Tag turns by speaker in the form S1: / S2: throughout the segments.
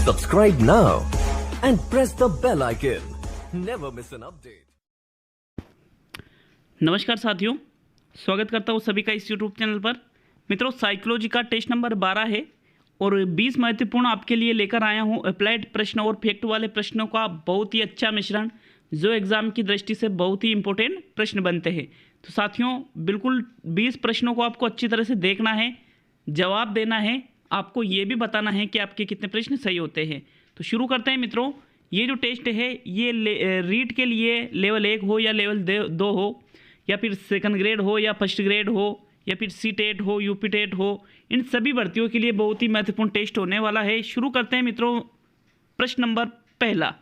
S1: Subscribe now and press the bell icon. Never miss an update.
S2: नमस्कार साथियों, स्वागत करता हूँ सभी का इस यूट्यूब चैनल पर। मित्रों, साइकोलॉजी का टेस्ट नंबर 12 है और 20 महत्वपूर्ण आपके लिए लेकर आया हूँ अप्लाइड प्रश्न और फैक्ट वाले प्रश्नों का बहुत ही अच्छा मिश्रण, जो एग्ज़ाम की दृष्टि से बहुत ही इंपॉर्टेंट प्रश्न बनते हैं। तो साथियों, बिल्कुल 20 प्रश्नों को आपको अच्छी तरह से देखना है, जवाब देना है, आपको ये भी बताना है कि आपके कितने प्रश्न सही होते हैं। तो शुरू करते हैं मित्रों। ये जो टेस्ट है ये रीड के लिए लेवल 1 हो या लेवल 2 हो, या फिर सेकंड ग्रेड हो या फर्स्ट ग्रेड हो, या फिर सी-टेट हो, यूपी-टेट हो, इन सभी भर्तियों के लिए बहुत ही महत्वपूर्ण टेस्ट होने वाला है। शुरू करते हैं मित्रों। प्रश्न नंबर पहला,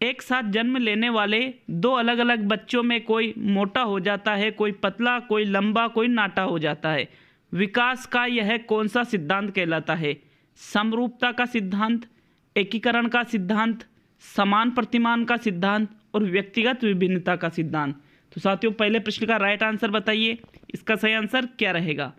S2: एक साथ जन्म लेने वाले दो अलग अलग बच्चों में कोई मोटा हो जाता है, कोई पतला, कोई लंबा, कोई नाटा हो जाता है। विकास का यह कौन सा सिद्धांत कहलाता है? समरूपता का सिद्धांत, एकीकरण का सिद्धांत, समान प्रतिमान का सिद्धांत और व्यक्तिगत विभिन्नता का सिद्धांत। तो साथियों, पहले प्रश्न का राइट आंसर बताइए, इसका सही आंसर क्या रहेगा?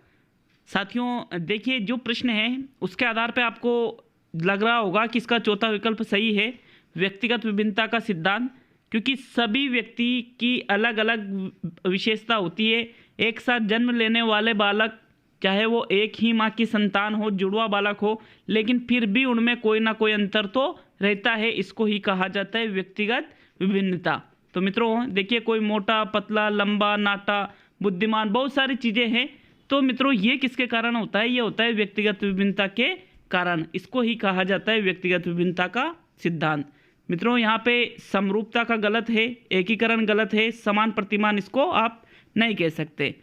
S2: साथियों देखिए, जो प्रश्न है उसके आधार पर आपको लग रहा होगा कि इसका चौथा विकल्प सही है, व्यक्तिगत विभिन्नता का सिद्धांत, क्योंकि सभी व्यक्ति की अलग अलग विशेषता होती है। एक साथ जन्म लेने वाले बालक, चाहे वो एक ही माँ की संतान हो, जुड़वा बालक हो, लेकिन फिर भी उनमें कोई ना कोई अंतर तो रहता है। इसको ही कहा जाता है व्यक्तिगत विभिन्नता। तो मित्रों देखिए, कोई मोटा, पतला, लंबा, नाटा, बुद्धिमान, बहुत सारी चीज़ें हैं। तो मित्रों ये किसके कारण होता है? ये होता है व्यक्तिगत विभिन्नता के कारण। इसको ही कहा जाता है व्यक्तिगत विभिन्नता का सिद्धांत। मित्रों यहाँ पे समरूपता का गलत है, एकीकरण गलत है, समान प्रतिमान इसको आप नहीं कह सकते।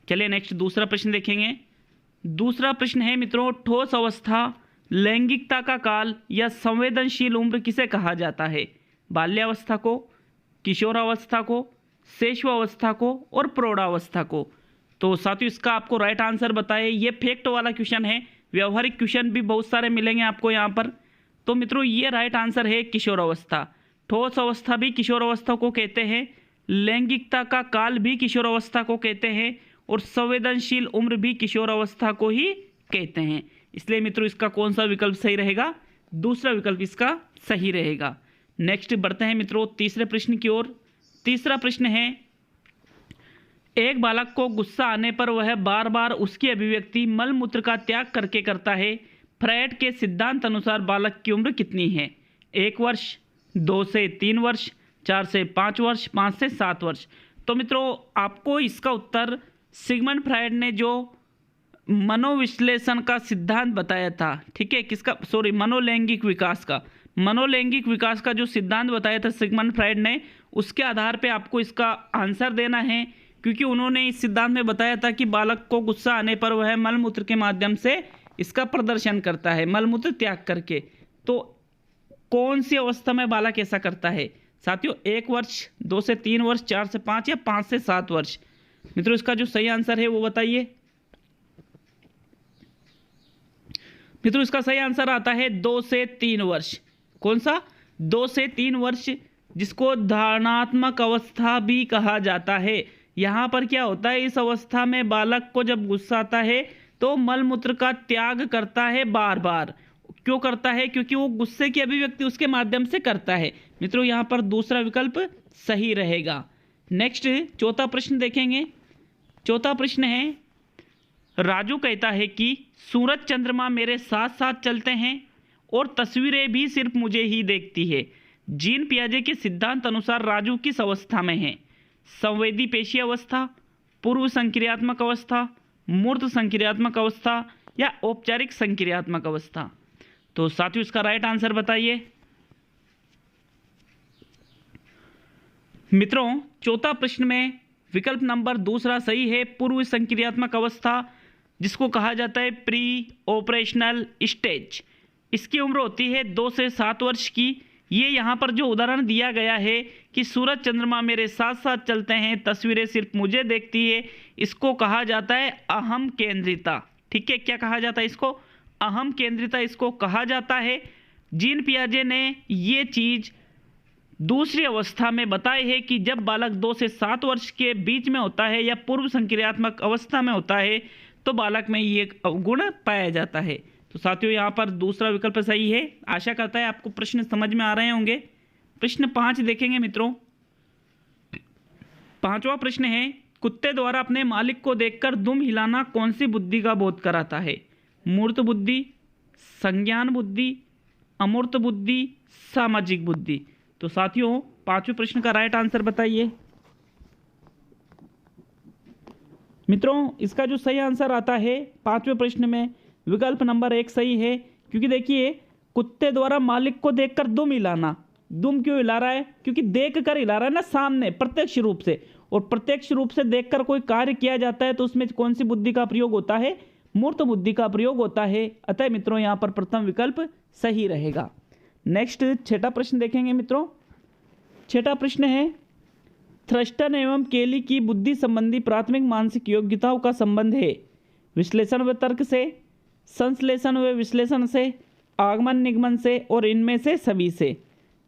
S2: चलिए नेक्स्ट दूसरा प्रश्न देखेंगे। दूसरा प्रश्न है मित्रों, ठोस अवस्था, लैंगिकता का काल या संवेदनशील उम्र किसे कहा जाता है? बाल्यावस्था को, किशोरावस्था को, शैशवावस्था को और प्रौढ़ावस्था को। तो साथियों इसका आपको राइट आंसर बताइए। ये फैक्ट वाला क्वेश्चन है, व्यवहारिक क्वेश्चन भी बहुत सारे मिलेंगे आपको यहाँ पर। तो मित्रों ये राइट आंसर है किशोरावस्था। ठोस अवस्था भी किशोरावस्था को कहते हैं, लैंगिकता का काल भी किशोरावस्था को कहते हैं और संवेदनशील उम्र भी किशोरावस्था को ही कहते हैं। इसलिए मित्रों इसका कौन सा विकल्प सही रहेगा? दूसरा विकल्प इसका सही रहेगा। नेक्स्ट बढ़ते हैं मित्रों तीसरे प्रश्न की ओर। तीसरा प्रश्न है, एक बालक को गुस्सा आने पर वह बार बार उसकी अभिव्यक्ति मलमूत्र का त्याग करके करता है। फ्रायड के सिद्धांत अनुसार बालक की उम्र कितनी है? 1 वर्ष, 2 से 3 वर्ष, 4 से 5 वर्ष, 5 से 7 वर्ष। तो मित्रों आपको इसका उत्तर सिगमंड फ्रायड ने जो मनोविश्लेषण का सिद्धांत बताया था, ठीक है, किसका, सॉरी, मनोलैंगिक विकास का, मनोलैंगिक विकास का जो सिद्धांत बताया था सिगमंड फ्रायड ने, उसके आधार पे आपको इसका आंसर देना है। क्योंकि उन्होंने इस सिद्धांत में बताया था कि बालक को गुस्सा आने पर वह मलमूत्र के माध्यम से इसका प्रदर्शन करता है, मलमूत्र त्याग करके। तो कौन सी अवस्था में बालक ऐसा करता है? साथियों 1 वर्ष, 2 से 3 वर्ष, 4 से 5 या 5 से 7 वर्ष। मित्रों इसका जो सही आंसर है वो बताइए। मित्रों इसका सही आंसर आता है 2 से 3 वर्ष। कौन सा? 2 से 3 वर्ष, जिसको धारणात्मक अवस्था भी कहा जाता है। यहाँ पर क्या होता है, इस अवस्था में बालक को जब गुस्सा आता है तो मलमूत्र का त्याग करता है बार बार। क्यों करता है? क्योंकि वो गुस्से की अभिव्यक्ति उसके माध्यम से करता है। मित्रों यहाँ पर दूसरा विकल्प सही रहेगा। नेक्स्ट चौथा प्रश्न देखेंगे। चौथा प्रश्न है, राजू कहता है कि सूरज चंद्रमा मेरे साथ साथ चलते हैं और तस्वीरें भी सिर्फ मुझे ही देखती है। जीन पियाजे के सिद्धांत अनुसार राजू किस अवस्था में है? संवेदी पेशी अवस्था, पूर्व संक्रियात्मक अवस्था, मूर्त संक्रियात्मक अवस्था या औपचारिक संक्रियात्मक अवस्था। तो साथियों इसका राइट आंसर बताइए। मित्रों चौथा प्रश्न में विकल्प नंबर दूसरा सही है, पूर्व संक्रियात्मक अवस्था, जिसको कहा जाता है प्री ऑपरेशनल स्टेज। इसकी उम्र होती है 2 से 7 वर्ष की। ये यहाँ पर जो उदाहरण दिया गया है कि सूरज चंद्रमा मेरे साथ साथ चलते हैं, तस्वीरें सिर्फ मुझे देखती है, इसको कहा जाता है अहम केंद्रिता। ठीक है, क्या कहा जाता है इसको? अहम केंद्रिता इसको कहा जाता है। जीन पियाजे ने ये चीज़ दूसरी अवस्था में बताई है कि जब बालक 2 से 7 वर्ष के बीच में होता है या पूर्व संक्रियात्मक अवस्था में होता है तो बालक में ये गुण पाया जाता है। तो साथियों यहाँ पर दूसरा विकल्प सही है। आशा करता है आपको प्रश्न समझ में आ रहे होंगे। प्रश्न 5 देखेंगे मित्रों। 5वां प्रश्न है, कुत्ते द्वारा अपने मालिक को देखकर दुम हिलाना कौन सी बुद्धि का बोध कराता है? मूर्त बुद्धि, संज्ञान बुद्धि, अमूर्त बुद्धि, सामाजिक बुद्धि। तो साथियों 5वें प्रश्न का राइट आंसर बताइए। मित्रों इसका जो सही आंसर आता है 5वें प्रश्न में विकल्प नंबर 1 सही है, क्योंकि देखिए कुत्ते द्वारा मालिक को देखकर दुम हिलाना, दुम क्यों हिला रहा है? क्योंकि देख कर हिला रहा है ना, सामने प्रत्यक्ष रूप से, और प्रत्यक्ष रूप से देखकर कोई कार्य किया जाता है तो उसमें कौन सी बुद्धि का प्रयोग होता है? मूर्त बुद्धि का प्रयोग होता है। अतः मित्रों यहाँ पर प्रथम विकल्प सही रहेगा। नेक्स्ट 6ठा प्रश्न देखेंगे मित्रों। 6ठा प्रश्न है, थ्रस्टन एवं केली की बुद्धि संबंधी प्राथमिक मानसिक योग्यताओं का संबंध है विश्लेषण व तर्क से, संश्लेषण व विश्लेषण से, आगमन निगमन से, और इनमें से सभी से।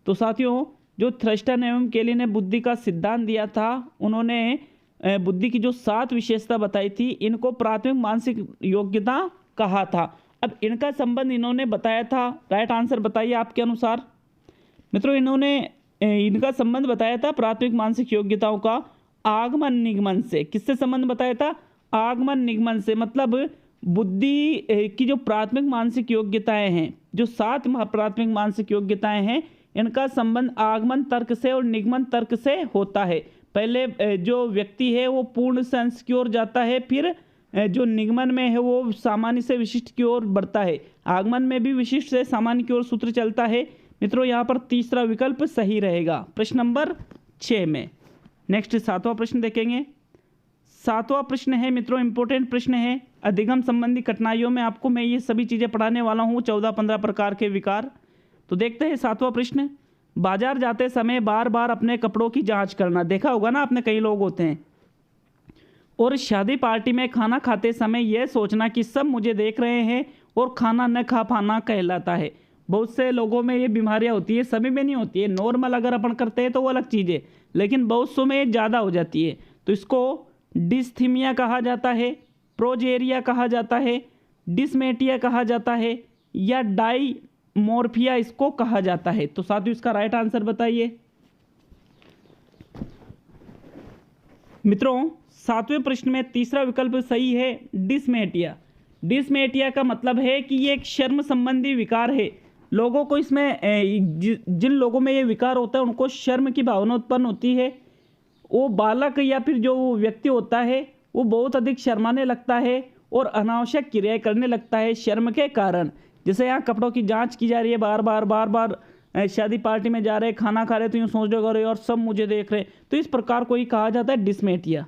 S2: तो साथियों जो थ्रस्टन एवं केली ने बुद्धि का सिद्धांत दिया था, उन्होंने बुद्धि की जो 7 विशेषता बताई थी, इनको प्राथमिक मानसिक योग्यता कहा था। अब इनका संबंध इन्होंने बताया था। राइट आंसर बताइए आपके अनुसार। मित्रों इन्होंने इनका संबंध बताया था प्राथमिक मानसिक योग्यताओं का आगमन निगमन से। किससे संबंध बताया था? आगमन निगमन से। मतलब बुद्धि की जो प्राथमिक मानसिक योग्यताएं हैं, जो 7 प्राथमिक मानसिक योग्यताएं हैं, इनका संबंध आगमन तर्क से और निगमन तर्क से होता है। पहले जो व्यक्ति है वो पूर्ण से अंश की ओर जाता है, फिर जो निगमन में है वो सामान्य से विशिष्ट की ओर बढ़ता है। आगमन में भी विशिष्ट से सामान्य की ओर सूत्र चलता है। मित्रों यहाँ पर तीसरा विकल्प सही रहेगा प्रश्न नंबर 6 में। नेक्स्ट 7वां प्रश्न देखेंगे। 7वां प्रश्न है मित्रों इंपॉर्टेंट प्रश्न है। अधिगम संबंधी कठिनाइयों में आपको मैं ये सभी चीज़ें पढ़ाने वाला हूँ, 14-15 प्रकार के विकार। तो देखते हैं 7वां प्रश्न। बाजार जाते समय बार बार अपने कपड़ों की जांच करना। देखा होगा ना आपने, कई लोग होते हैं। और शादी पार्टी में खाना खाते समय यह सोचना कि सब मुझे देख रहे हैं और खाना न खा पाना कहलाता है। बहुत से लोगों में ये बीमारियां होती है, सभी में नहीं होती है। नॉर्मल अगर अपन करते हैं तो वो अलग चीज़ है, लेकिन बहुत सौ में ज़्यादा हो जाती है। तो इसको डिस्थीमिया कहा जाता है, प्रोजेरिया कहा जाता है, डिसमेटिया कहा जाता है, या डाईमोर्फिया इसको कहा जाता है। तो साथियों इसका राइट आंसर बताइए। मित्रों 7वें प्रश्न में तीसरा विकल्प सही है, डिसमेटिया। डिसमेटिया का मतलब है कि ये एक शर्म संबंधी विकार है। लोगों को इसमें जिन लोगों में ये विकार होता है उनको शर्म की भावना उत्पन्न होती है। वो बालक या फिर जो व्यक्ति होता है वो बहुत अधिक शर्माने लगता है और अनावश्यक क्रियाएं करने लगता है शर्म के कारण। जैसे यहाँ कपड़ों की जांच की जा रही है, बार बार शादी पार्टी में जा रहे, खाना खा रहे, तो यूँ सोच रहे और सब मुझे देख रहे, तो इस प्रकार को ही कहा जाता है डिसमेटिया।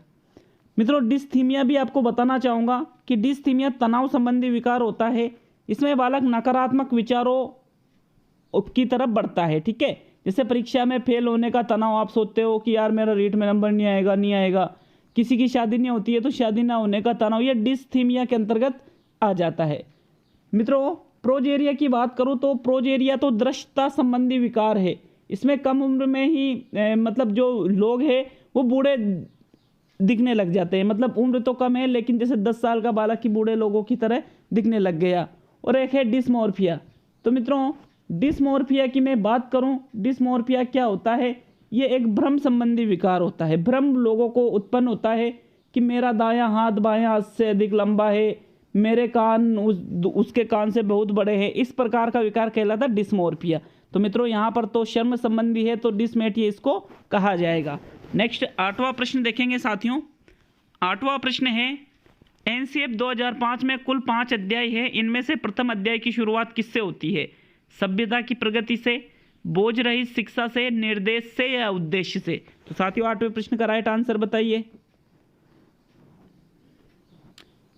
S2: मित्रों डिस्थीमिया भी आपको बताना चाहूँगा कि डिस्थीमिया तनाव संबंधी विकार होता है। इसमें बालक नकारात्मक विचारों की तरफ बढ़ता है। ठीक है, जैसे परीक्षा में फेल होने का तनाव, आप सोचते हो कि यार मेरा रीट में नंबर नहीं आएगा। किसी की शादी नहीं होती है तो शादी ना होने का तनाव, ये डिस्थीमिया के अंतर्गत आ जाता है। मित्रों प्रोजेरिया की बात करूँ तो प्रोजेरिया तो दृष्टता संबंधी विकार है। इसमें कम उम्र में ही मतलब जो लोग हैं वो बूढ़े दिखने लग जाते हैं। मतलब उम्र तो कम है लेकिन जैसे 10 साल का बालक की बूढ़े लोगों की तरह दिखने लग गया। और एक है डिसमोर्फिया। तो मित्रों डिसमोर्फिया की मैं बात करूं, डिसमोर्फिया क्या होता है? ये एक भ्रम संबंधी विकार होता है। भ्रम लोगों को उत्पन्न होता है कि मेरा दायां हाथ बायां हाथ से अधिक लंबा है, मेरे कान उसके कान से बहुत बड़े हैं। इस प्रकार का विकार कहलाता है डिसमोर्फिया। तो मित्रों यहाँ पर तो शर्म संबंधी है तो डिसमेटिया इसको कहा जाएगा। नेक्स्ट 8वां प्रश्न देखेंगे साथियों। 8वां प्रश्न है एनसीएफ 2005 में कुल 5 अध्याय है। इनमें से प्रथम अध्याय की शुरुआत किससे होती है? सभ्यता की प्रगति से, बोझ रहित शिक्षा से, निर्देश से, या उद्देश्य से? तो साथियों 8वें प्रश्न का राइट आंसर बताइए।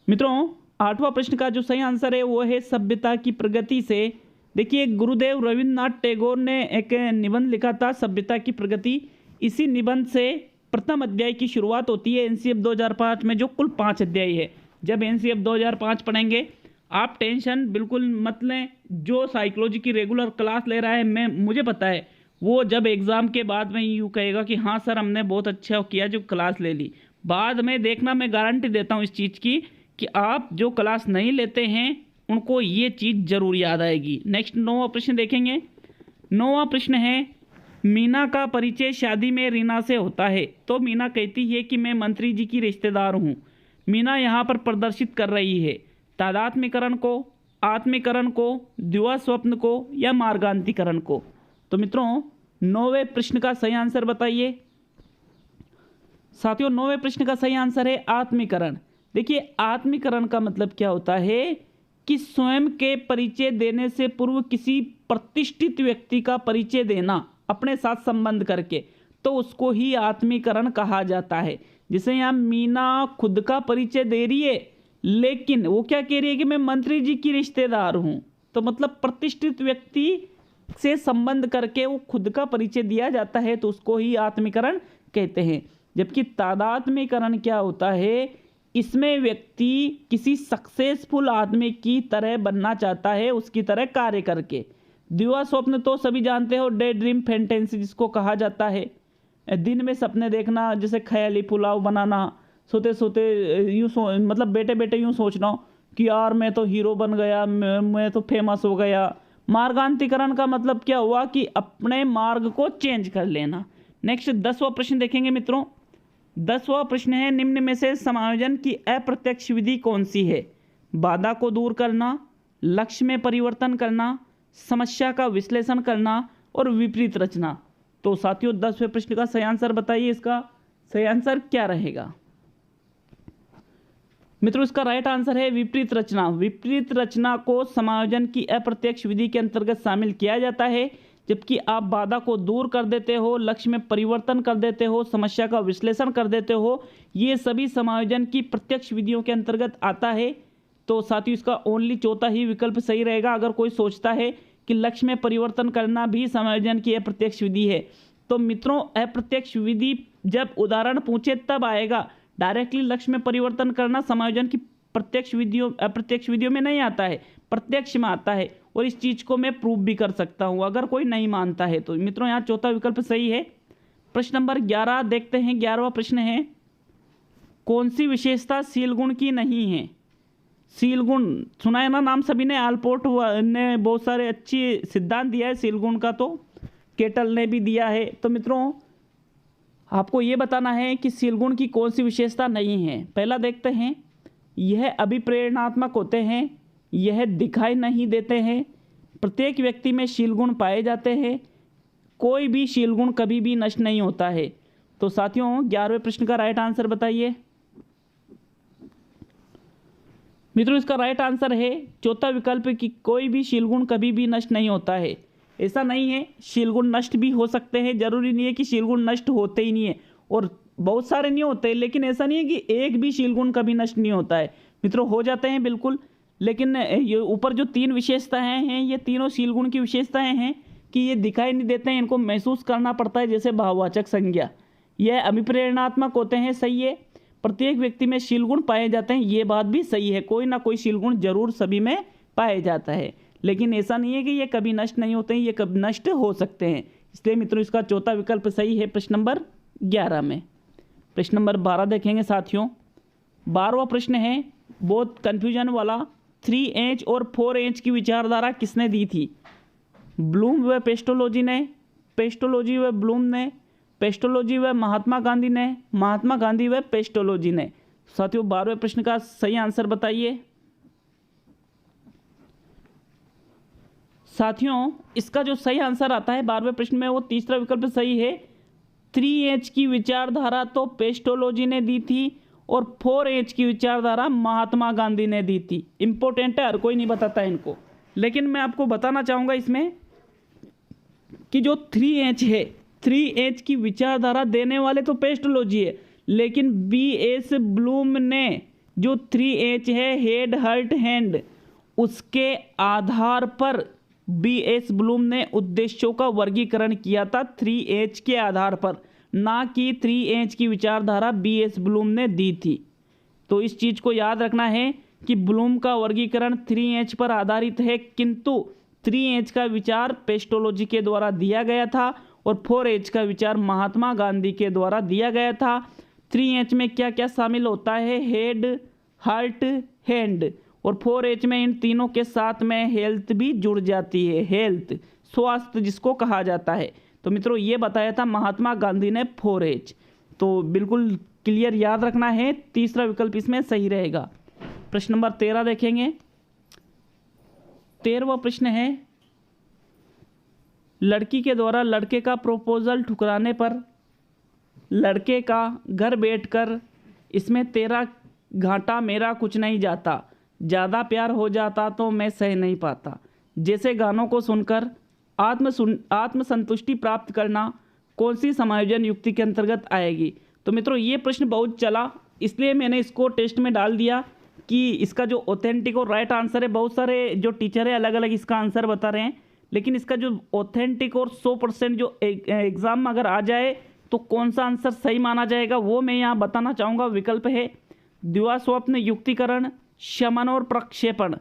S2: मित्रों 8वां प्रश्न का जो सही आंसर है वो है सभ्यता की प्रगति से। देखिए गुरुदेव रविन्द्रनाथ टैगोर ने एक निबंध लिखा था सभ्यता की प्रगति। इसी निबंध से प्रथम अध्याय की शुरुआत होती है एनसीएफ 2005 में, जो कुल 5 अध्याय है। जब एनसीएफ 2005 पढ़ेंगे आप टेंशन बिल्कुल मत लें। जो साइकोलॉजी की रेगुलर क्लास ले रहा है मुझे पता है वो जब एग्ज़ाम के बाद में यूँ कहेगा कि हाँ सर हमने बहुत अच्छा किया जो क्लास ले ली। बाद में देखना, मैं गारंटी देता हूँ इस चीज़ की कि आप जो क्लास नहीं लेते हैं उनको ये चीज़ जरूर याद आएगी। नेक्स्ट 9वां प्रश्न देखेंगे। 9वां प्रश्न है, मीना का परिचय शादी में रीना से होता है। तो मीना कहती है कि मैं मंत्री जी की रिश्तेदार हूँ। मीना यहाँ पर प्रदर्शित कर रही है तादात्म्यकरण को, आत्मीकरण को, द्विवा स्वप्न को या मार्गांतिकरण को। तो मित्रों 9वें प्रश्न का सही आंसर बताइए। साथियों 9वें प्रश्न का सही आंसर है आत्मीकरण। देखिए आत्मीकरण का मतलब क्या होता है कि स्वयं के परिचय देने से पूर्व किसी प्रतिष्ठित व्यक्ति का परिचय देना अपने साथ संबंध करके, तो उसको ही आत्मीकरण कहा जाता है। जिसे यहाँ मीना खुद का परिचय दे रही है, लेकिन वो क्या कह रही है कि मैं मंत्री जी की रिश्तेदार हूँ। तो मतलब प्रतिष्ठित व्यक्ति से संबंध करके वो खुद का परिचय दिया जाता है, तो उसको ही आत्मीकरण कहते हैं। जबकि तादात्म्यकरण क्या होता है, इसमें व्यक्ति किसी सक्सेसफुल आदमी की तरह बनना चाहता है, उसकी तरह कार्य करके। द्विवा स्वप्न तो सभी जानते हो, डे ड्रीम फैंटेसी जिसको कहा जाता है। दिन में सपने देखना, जैसे ख्याली पुलाव बनाना, सोते सोते मतलब बेटे बेटे यूँ सोचना कि यार मैं तो हीरो बन गया, मैं तो फेमस हो गया। मार्गांतिकरण का मतलब क्या हुआ कि अपने मार्ग को चेंज कर लेना। नेक्स्ट 10वां प्रश्न देखेंगे मित्रों। 10वां प्रश्न है, निम्न में से समायोजन की अप्रत्यक्ष विधि कौन सी है? बाधा को दूर करना, लक्ष्य में परिवर्तन करना, समस्या का विश्लेषण करना और विपरीत रचना। तो साथियों 10वें प्रश्न का सही आंसर बताइए। इसका सही आंसर क्या रहेगा मित्रों? इसका राइट आंसर है विपरीत रचना। विपरीत रचना को समायोजन की अप्रत्यक्ष विधि के अंतर्गत शामिल किया जाता है। जबकि आप बाधा को दूर कर देते हो, लक्ष्य में परिवर्तन कर देते हो, समस्या का विश्लेषण कर देते हो, ये सभी समायोजन की प्रत्यक्ष विधियों के अंतर्गत आता है। तो साथियों इसका ओनली चौथा ही विकल्प सही रहेगा। अगर कोई सोचता है कि लक्ष्य में परिवर्तन करना भी समायोजन की अप्रत्यक्ष विधि है, तो मित्रों अप्रत्यक्ष विधि जब उदाहरण पूछे तब आएगा। डायरेक्टली लक्ष्य में परिवर्तन करना समायोजन की प्रत्यक्ष विधियों अप्रत्यक्ष विधियों में नहीं आता है, प्रत्यक्ष में आता है। और इस चीज़ को मैं प्रूव भी कर सकता हूँ अगर कोई नहीं मानता है तो। मित्रों यहाँ चौथा विकल्प सही है। प्रश्न नंबर 11 देखते हैं। 11वां प्रश्न है, कौन सी विशेषता शील गुण की नहीं है? शील गुण सुना है ना नाम सभी ने, आलपोर्ट ने बहुत सारे अच्छी सिद्धांत दिया है शील गुण का, तो केटल ने भी दिया है। तो मित्रों आपको ये बताना है कि शील गुण की कौन सी विशेषता नहीं है। पहला देखते हैं, यह अभिप्रेरणात्मक होते हैं, यह दिखाई नहीं देते हैं, प्रत्येक व्यक्ति में शील गुण पाए जाते हैं, कोई भी शील गुण कभी भी नष्ट नहीं होता है। तो साथियों 11वें प्रश्न का राइट आंसर बताइए। मित्रों इसका राइट आंसर है चौथा विकल्प कि कोई भी शील गुण कभी भी नष्ट नहीं होता है। ऐसा नहीं है, शील गुण नष्ट भी हो सकते हैं, जरूरी नहीं है कि शील गुण नष्ट होते ही नहीं है, और बहुत सारे नहीं होते, लेकिन ऐसा नहीं है कि एक भी शील गुण कभी नष्ट नहीं होता है। मित्रों हो जाते हैं बिल्कुल, लेकिन ये ऊपर जो 3 विशेषताएं हैं, ये तीनों शील गुण की विशेषताएं हैं कि ये दिखाई नहीं देते हैं, इनको महसूस करना पड़ता है, जैसे भाववाचक संज्ञा। यह अभिप्रेरणात्मक होते हैं, सही है। प्रत्येक व्यक्ति में शील गुण पाए जाते हैं, ये बात भी सही है, कोई ना कोई शील गुण जरूर सभी में पाया जाता है, लेकिन ऐसा नहीं है कि ये कभी नष्ट नहीं होते हैं, ये कभी नष्ट हो सकते हैं। इसलिए मित्रों इसका चौथा विकल्प सही है प्रश्न नंबर 11 में। प्रश्न नंबर 12 देखेंगे साथियों। 12वां प्रश्न है बहुत कन्फ्यूजन वाला, 3H और 4H की विचारधारा किसने दी थी? ब्लूम व पेस्टोलॉजी ने, पेस्टोलॉजी व ब्लूम ने, पेस्टोलॉजी व महात्मा गांधी ने, महात्मा गांधी व पेस्टोलॉजी ने। साथियों 12वें प्रश्न का सही आंसर बताइए। साथियों इसका जो सही आंसर आता है 12वें प्रश्न में, वो तीसरा विकल्प सही है। 3H की विचारधारा तो पेस्टोलॉजी ने दी थी और 4H की विचारधारा महात्मा गांधी ने दी थी। इंपॉर्टेंट है, हर कोई नहीं बताता है इनको, लेकिन मैं आपको बताना चाहूँगा इसमें कि जो 3H है, 3H की विचारधारा देने वाले तो पेस्टोलॉजी है, लेकिन BS ब्लूम ने जो 3H है, हेड हर्ट हैंड, उसके आधार पर BS ब्लूम ने उद्देश्यों का वर्गीकरण किया था 3H के आधार पर, ना कि 3H की विचारधारा BS ब्लूम ने दी थी। तो इस चीज़ को याद रखना है कि ब्लूम का वर्गीकरण 3H पर आधारित है, किंतु 3H का विचार पेस्टोलॉजी के द्वारा दिया गया था और 4H का विचार महात्मा गांधी के द्वारा दिया गया था। 3H में क्या क्या शामिल होता है? हेड, हार्ट, हैंड, और 4H में इन तीनों के साथ में हेल्थ भी जुड़ जाती है, हेल्थ स्वास्थ्य जिसको कहा जाता है। तो मित्रों ये बताया था महात्मा गांधी ने 4H, तो बिल्कुल क्लियर याद रखना है, तीसरा विकल्प इसमें सही रहेगा। प्रश्न नंबर 13 देखेंगे। 13वां प्रश्न है, लड़की के द्वारा लड़के का प्रपोजल ठुकराने पर लड़के का घर बैठकर इसमें तेरा घाटा मेरा कुछ नहीं जाता, ज़्यादा प्यार हो जाता तो मैं सह नहीं पाता जैसे गानों को सुनकर आत्मसंतुष्टि प्राप्त करना कौन सी समायोजन युक्ति के अंतर्गत आएगी। तो मित्रों ये प्रश्न बहुत चला, इसलिए मैंने इसको टेस्ट में डाल दिया कि इसका जो ऑथेंटिक और राइट आंसर है, बहुत सारे जो टीचर है अलग अलग इसका आंसर बता रहे हैं, लेकिन इसका जो ऑथेंटिक और 100% जो एग्ज़ाम में अगर आ जाए तो कौन सा आंसर सही माना जाएगा वो मैं यहाँ बताना चाहूँगा। विकल्प है द्विवा स्वप्न, युक्तिकरण, शमन और प्रक्षेपण।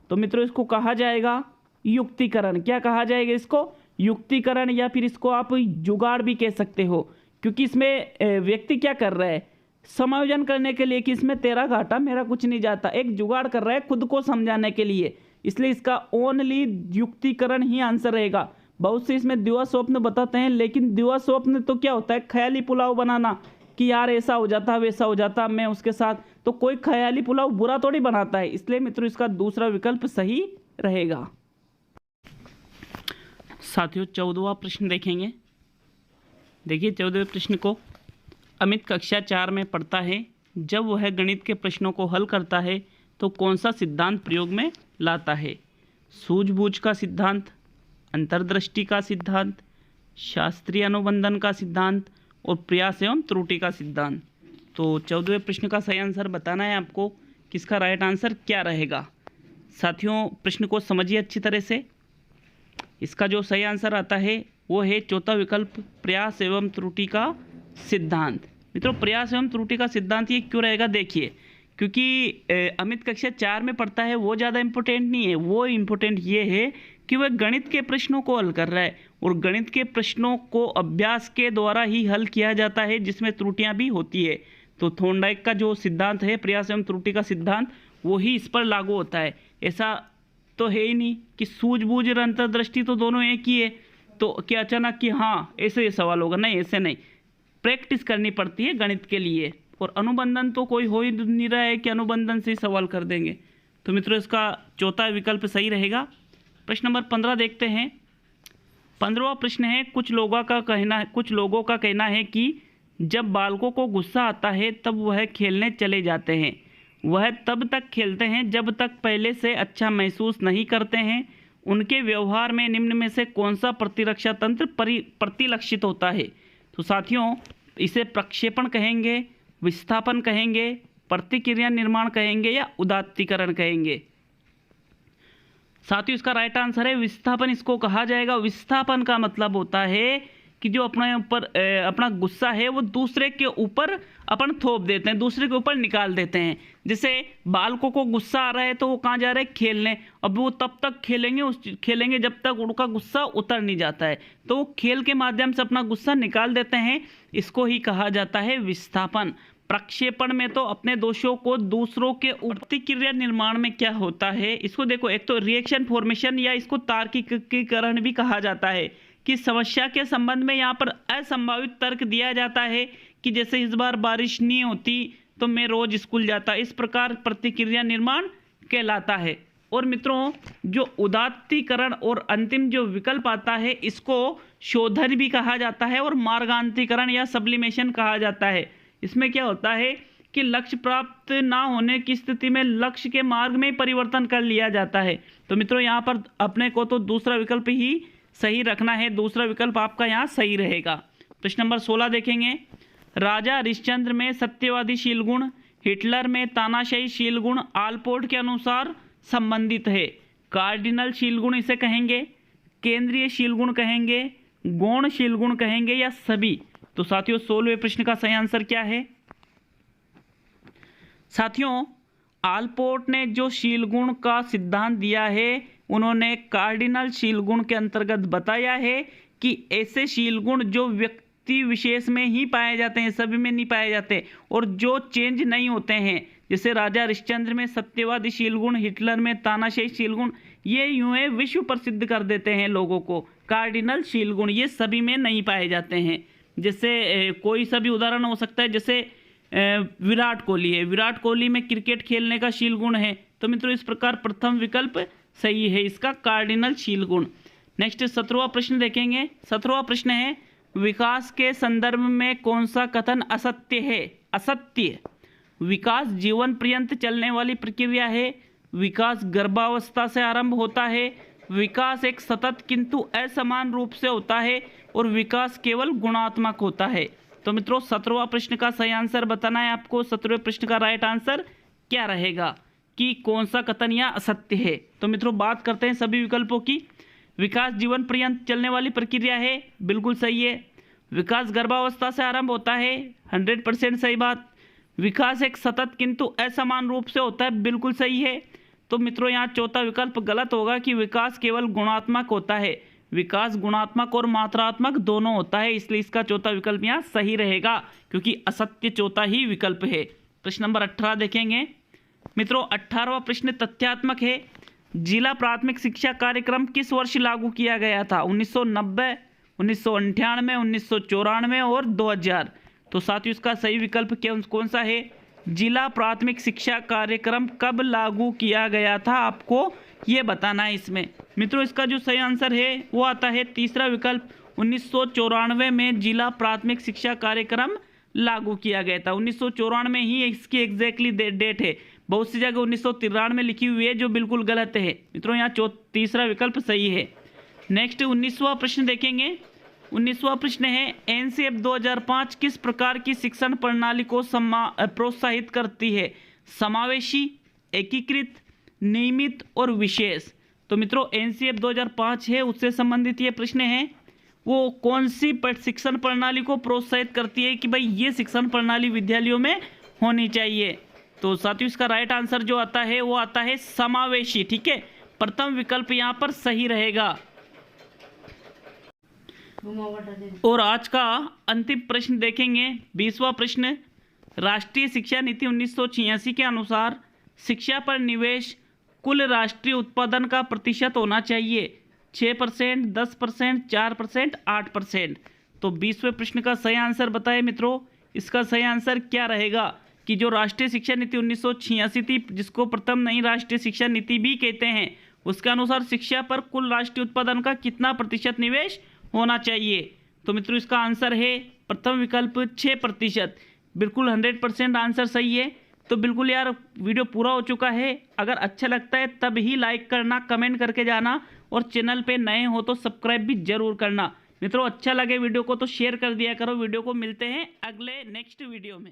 S2: तो मित्रों इसको कहा जाएगा युक्तिकरण। क्या कहा जाएगा इसको? युक्तिकरण, या फिर इसको आप जुगाड़ भी कह सकते हो, क्योंकि इसमें व्यक्ति क्या कर रहा है, समायोजन करने के लिए कि इसमें तेरा घाटा मेरा कुछ नहीं जाता, एक जुगाड़ कर रहा है खुद को समझाने के लिए, इसलिए इसका ओनली युक्तिकरण ही आंसर रहेगा। बहुत से इसमें द्विवा स्वप्न बताते हैं, लेकिन द्विवा स्वप्न तो क्या होता है, ख्याली पुलाव बनाना कि यार ऐसा हो जाता वैसा हो जाता मैं उसके साथ, तो कोई ख्याली पुलाव बुरा थोड़ी बनाता है, इसलिए मित्रों इसका दूसरा विकल्प सही रहेगा। साथियों 14वां प्रश्न देखेंगे। देखिए 14वें प्रश्न को, अमित कक्षा 4 में पढ़ता है, जब वह गणित के प्रश्नों को हल करता है तो कौन सा सिद्धांत प्रयोग में लाता है? सूझबूझ का सिद्धांत, अंतर्दृष्टि का सिद्धांत, शास्त्रीय अनुबंधन का सिद्धांत और प्रयास एवं त्रुटि का सिद्धांत। तो 14वें प्रश्न का सही आंसर बताना है आपको, किसका राइट आंसर क्या रहेगा। साथियों प्रश्न को समझिए अच्छी तरह से। इसका जो सही आंसर आता है वो है चौथा विकल्प, प्रयास एवं त्रुटि का सिद्धांत। मित्रों प्रयास एवं त्रुटि का सिद्धांत ये क्यों रहेगा, देखिए क्योंकि अमित कक्षा 4 में पढ़ता है वो ज़्यादा इम्पोर्टेंट नहीं है, वो इम्पोर्टेंट ये है कि वह गणित के प्रश्नों को हल कर रहा है, और गणित के प्रश्नों को अभ्यास के द्वारा ही हल किया जाता है जिसमें त्रुटियां भी होती है। तो थॉर्नडाइक का जो सिद्धांत है प्रयास एवं त्रुटि का सिद्धांत, वो ही इस पर लागू होता है। ऐसा तो है ही नहीं कि सूझबूझ और अंतर्दृष्टि तो दोनों एक ही है, तो क्या अचानक कि हाँ ऐसे ये सवाल होगा, नहीं ऐसे नहीं, प्रैक्टिस करनी पड़ती है गणित के लिए। और अनुबंधन तो कोई हो ही नहीं रहा है कि अनुबंधन से ही सवाल कर देंगे। तो मित्रों इसका चौथा विकल्प सही रहेगा। प्रश्न नंबर 15 देखते हैं। 15वां प्रश्न है, कुछ लोगों का कहना है कि जब बालकों को गुस्सा आता है तब वह खेलने चले जाते हैं। वह तब तक खेलते हैं जब तक पहले से अच्छा महसूस नहीं करते हैं। उनके व्यवहार में निम्न में से कौन सा प्रतिरक्षा तंत्र प्रतिलक्षित होता है? तो साथियों इसे प्रक्षेपण कहेंगे, विस्थापन कहेंगे, प्रतिक्रिया निर्माण कहेंगे या उदात्तीकरण कहेंगे। साथियों इसका राइट आंसर है विस्थापन, इसको कहा जाएगा। विस्थापन का मतलब होता है कि जो अपने ऊपर अपना गुस्सा है वो दूसरे के ऊपर अपन थोप देते हैं, दूसरे के ऊपर निकाल देते हैं। जैसे बालकों को गुस्सा आ रहा है तो वो कहाँ जा रहे हैं, खेलने। अब वो तब तक खेलेंगे जब तक उनका गुस्सा उतर नहीं जाता है, तो वो खेल के माध्यम से अपना गुस्सा निकाल देते हैं। इसको ही कहा जाता है विस्थापन। प्रक्षेपण में तो अपने दोषों को दूसरों के प्रतिक्रिया निर्माण में क्या होता है, इसको देखो, एक तो रिएक्शन फॉर्मेशन या इसको तार्किकीकरण भी कहा जाता है कि समस्या के संबंध में यहाँ पर असंभावित तर्क दिया जाता है कि जैसे इस बार बारिश नहीं होती तो मैं रोज स्कूल जाता, इस प्रकार प्रतिक्रिया निर्माण कहलाता है। और मित्रों जो उदात्तीकरण और अंतिम जो विकल्प आता है इसको शोधन भी कहा जाता है और मार्गांतरीकरण या सब्लिमेशन कहा जाता है। इसमें क्या होता है कि लक्ष्य प्राप्त ना होने की स्थिति में लक्ष्य के मार्ग में परिवर्तन कर लिया जाता है। तो मित्रों यहाँ पर अपने को तो दूसरा विकल्प ही सही रखना है, दूसरा विकल्प आपका यहाँ सही रहेगा। प्रश्न नंबर 16 देखेंगे। राजा हरिश्चंद्र में सत्यवादी शील गुण, हिटलर में तानाशाही शील गुण आलपोर्ट के अनुसार संबंधित है। कार्डिनल शील गुण इसे कहेंगे, केंद्रीय शील गुण कहेंगे, गौण शील गुण कहेंगे या सभी। तो साथियों 16वें प्रश्न का सही आंसर क्या है? साथियों आलपोर्ट ने जो शील गुण का सिद्धांत दिया है उन्होंने कार्डिनल शील गुण के अंतर्गत बताया है कि ऐसे शील गुण जो व्यक्ति विशेष में ही पाए जाते हैं, सभी में नहीं पाए जाते, और जो चेंज नहीं होते हैं, जैसे राजा हरिश्चंद्र में सत्यवादी शील गुण, हिटलर में तानाशाही शील गुण, ये यूं है विश्व प्रसिद्ध कर देते हैं लोगों को। कार्डिनल शील गुण ये सभी में नहीं पाए जाते हैं। जैसे कोई सा भी उदाहरण हो सकता है, जैसे विराट कोहली है, विराट कोहली में क्रिकेट खेलने का शील गुण है। तो मित्रों इस प्रकार प्रथम विकल्प सही है इसका, कार्डिनल शील गुण। नेक्स्ट 17वां प्रश्न देखेंगे। 17वां प्रश्न है, विकास के संदर्भ में कौन सा कथन असत्य है? असत्य। विकास जीवन पर्यंत चलने वाली प्रक्रिया है, विकास गर्भावस्था से आरंभ होता है, विकास एक सतत किंतु असमान रूप से होता है, और विकास केवल गुणात्मक होता है। तो मित्रों 17वां प्रश्न का सही आंसर बताना है आपको। 17वें प्रश्न का राइट आंसर क्या रहेगा कि कौन सा कथन यहाँ असत्य है? तो मित्रों बात करते हैं सभी विकल्पों की। विकास जीवन पर्यंत चलने वाली प्रक्रिया है, बिल्कुल सही है। विकास गर्भावस्था से आरंभ होता है, 100% सही बात। विकास एक सतत किंतु असमान रूप से होता है, बिल्कुल सही है। तो मित्रों यहाँ चौथा विकल्प गलत होगा कि विकास केवल गुणात्मक होता है। विकास गुणात्मक और मात्रात्मक दोनों होता है, इसलिए इसका चौथा विकल्प यहाँ सही रहेगा, क्योंकि असत्य चौथा ही विकल्प है। प्रश्न नंबर 18 देखेंगे। मित्रों 18वां प्रश्न तथ्यात्मक है। जिला प्राथमिक शिक्षा कार्यक्रम किस वर्ष लागू किया गया था? 1990, 1998, 1994 और 2000। तो साथियों इसका सही विकल्प कौन सा है? जिला प्राथमिक शिक्षा कार्यक्रम कब लागू किया गया था, आपको ये बताना है इसमें। मित्रों इसका जो सही आंसर है वो आता है तीसरा विकल्प, 1994 में जिला प्राथमिक शिक्षा कार्यक्रम लागू किया गया था। 1994 में ही इसकी एग्जैक्टली डेट है। बहुत सी जगह 1993 में लिखी हुई है, जो बिल्कुल गलत है। मित्रों यहाँ तीसरा विकल्प सही है। नेक्स्ट 19वां प्रश्न देखेंगे। 19वां प्रश्न है, एनसीएफ 2005 किस प्रकार की शिक्षण प्रणाली को प्रोत्साहित करती है? समावेशी, एकीकृत, नियमित और विशेष। तो मित्रों एनसीएफ 2005 है, उससे संबंधित ये प्रश्न है, वो कौन सी शिक्षण प्रणाली को प्रोत्साहित करती है कि भाई ये शिक्षण प्रणाली विद्यालयों में होनी चाहिए? तो साथियों इसका राइट आंसर जो आता है वो आता है समावेशी। ठीक है, प्रथम विकल्प यहाँ पर सही रहेगा। और आज का अंतिम प्रश्न देखेंगे, 20वां प्रश्न। राष्ट्रीय शिक्षा नीति 1986 के अनुसार शिक्षा पर निवेश कुल राष्ट्रीय उत्पादन का प्रतिशत होना चाहिए 6%, 10%, 4%, 8%। तो 20वें प्रश्न का सही आंसर बताएं मित्रों। इसका सही आंसर क्या रहेगा कि जो राष्ट्रीय शिक्षा नीति 1986 थी, जिसको प्रथम नई राष्ट्रीय शिक्षा नीति भी कहते हैं, उसके अनुसार शिक्षा पर कुल राष्ट्रीय उत्पादन का कितना प्रतिशत निवेश होना चाहिए? तो मित्रों इसका आंसर है प्रथम विकल्प 6%। बिल्कुल 100% आंसर सही है। तो बिल्कुल यार वीडियो पूरा हो चुका है। अगर अच्छा लगता है तब ही लाइक करना, कमेंट करके जाना, और चैनल पे नए हो तो सब्सक्राइब भी जरूर करना। मित्रों अच्छा लगे वीडियो को तो शेयर कर दिया करो वीडियो को। मिलते हैं अगले नेक्स्ट वीडियो में।